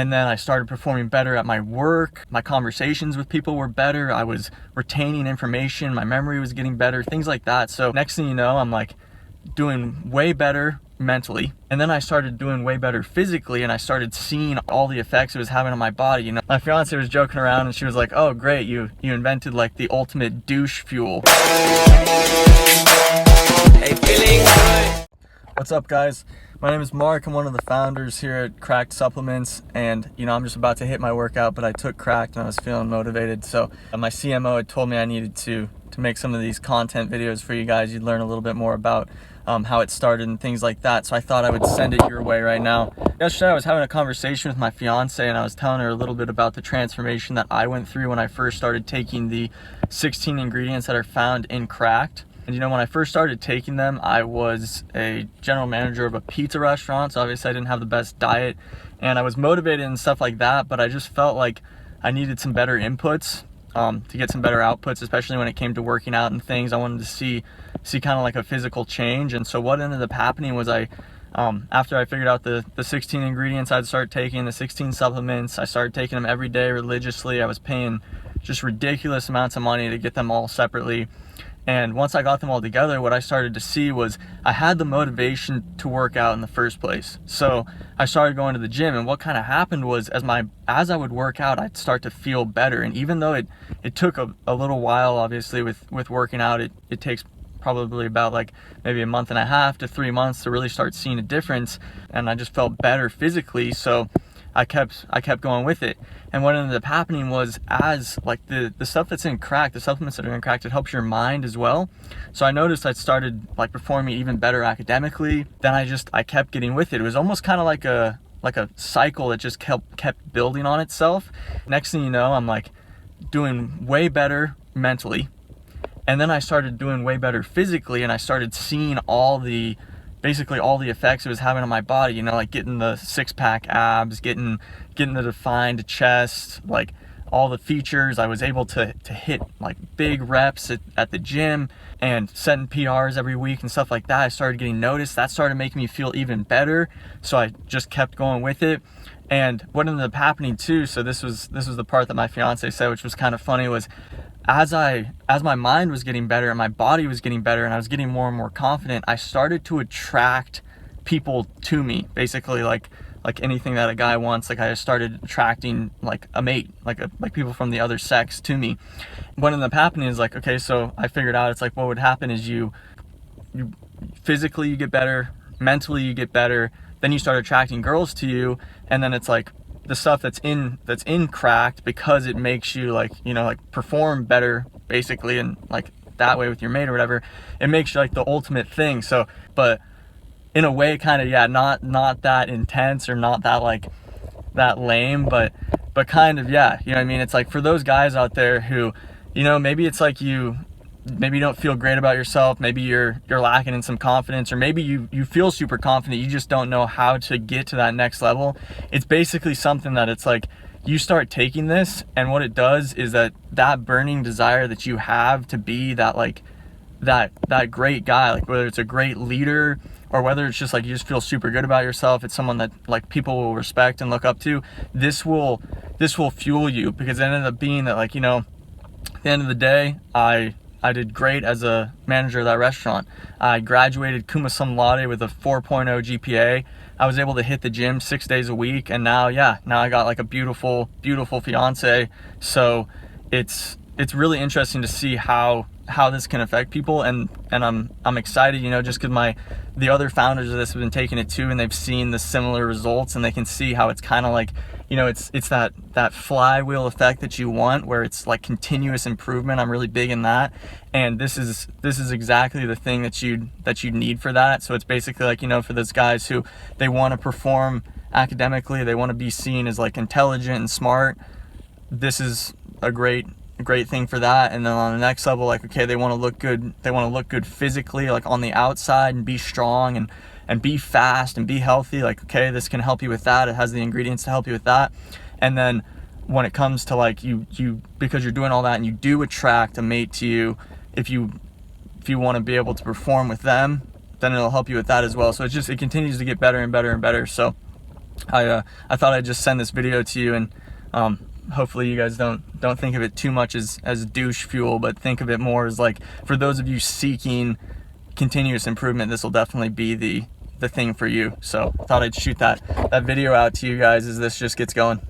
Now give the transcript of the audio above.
And then I started performing better at my work. My conversations with people were better. I was retaining information. My memory was getting better, things like that. So next thing you know, I'm like doing way better mentally. And then I started doing way better physically, and I started seeing all the effects it was having on my body. You know, my fiance was joking around and she was like, "Oh, great, you invented like the ultimate douche fuel." Hey, feeling good. What's up, guys? My name is Mark. I'm one of the founders here at Cracked Supplements, and I'm just about to hit my workout, but I took Cracked and I was feeling motivated. So my CMO had told me I needed to make some of these content videos for you guys. You'd learn a little bit more about how it started and things like that. So I thought I would send it your way right now. Yesterday I was having a conversation with my fiance, and I was telling her a little bit about the transformation that I went through when I first started taking the 16 ingredients that are found in Cracked. And when I first started taking them, I was a general manager of a pizza restaurant, so obviously I didn't have the best diet, and I was motivated and stuff like that, but I just felt like I needed some better inputs to get some better outputs, especially when it came to working out and things. I wanted to see kind of like a physical change. And so what ended up happening was after I figured out the 16 ingredients I'd start taking, the 16 supplements, I started taking them every day religiously. I was paying just ridiculous amounts of money to get them all separately. And once I got them all together, what I started to see was I had the motivation to work out in the first place. So I started going to the gym, and what kind of happened was as I would work out, I'd start to feel better. And even though it took a little while, obviously with working out, it takes probably about like maybe a month and a half to 3 months to really start seeing a difference. And I just felt better physically. So I kept going with it. And what ended up happening was, as like the stuff that's in Cracked, the supplements that are in Cracked, it helps your mind as well. So I noticed I started like performing even better academically. Then I kept getting with it. It was almost kind of like a cycle that just kept building on itself. Next thing you know, I'm like doing way better mentally. And then I started doing way better physically, and I started seeing basically all the effects it was having on my body, like getting the six-pack abs, getting the defined chest, like all the features. I was able to hit like big reps at the gym and setting PRs every week and stuff like that. I started getting noticed. That started making me feel even better. So I just kept going with it. And what ended up happening too, so this was the part that my fiance said, which was kind of funny, was as my mind was getting better and my body was getting better and I was getting more and more confident, I started to attract people to me, basically like anything that a guy wants. Like I started attracting like a mate, like people from the other sex to me. What ended up happening is like, okay, so I figured out it's like what would happen is you physically you get better, mentally you get better, then you start attracting girls to you, and then it's like the stuff that's in Cracked, because it makes you like perform better basically, and like that way with your mate or whatever, it makes you like the ultimate thing. So but in a way kind of not that intense or not that like that lame, but kind of it's like for those guys out there who maybe it's like maybe you don't feel great about yourself, maybe you're lacking in some confidence, or maybe you feel super confident, you just don't know how to get to that next level. It's basically something that it's like you start taking this, and what it does is that burning desire that you have to be that like that great guy, like whether it's a great leader or whether it's just like you just feel super good about yourself, it's someone that like people will respect and look up to, this will fuel you. Because it ended up being that like at the end of the day, I did great as a manager of that restaurant. I graduated cum laude with a 4.0 GPA. I was able to hit the gym 6 days a week, and now I got like a beautiful fiance. So it's really interesting to see how this can affect people, and I'm excited, just because the other founders of this have been taking it too, and they've seen the similar results, and they can see how it's kind of like it's that flywheel effect that you want, where it's like continuous improvement. I'm really big in that, and this is exactly the thing that you need for that. So it's basically like for those guys who they want to perform academically, they want to be seen as like intelligent and smart, this is a great thing for that. And then on the next level, like, okay, they want to look good physically, like on the outside, and be strong and be fast and be healthy. Like, okay, this can help you with that. It has the ingredients to help you with that. And then when it comes to like you because you're doing all that and you do attract a mate to you, if you want to be able to perform with them, then it'll help you with that as well. So it continues to get better and better and better. So I thought I'd just send this video to you, and hopefully you guys don't think of it too much as douche fuel, but think of it more as like, for those of you seeking continuous improvement, this will definitely be the thing for you. So I thought I'd shoot that video out to you guys as this just gets going.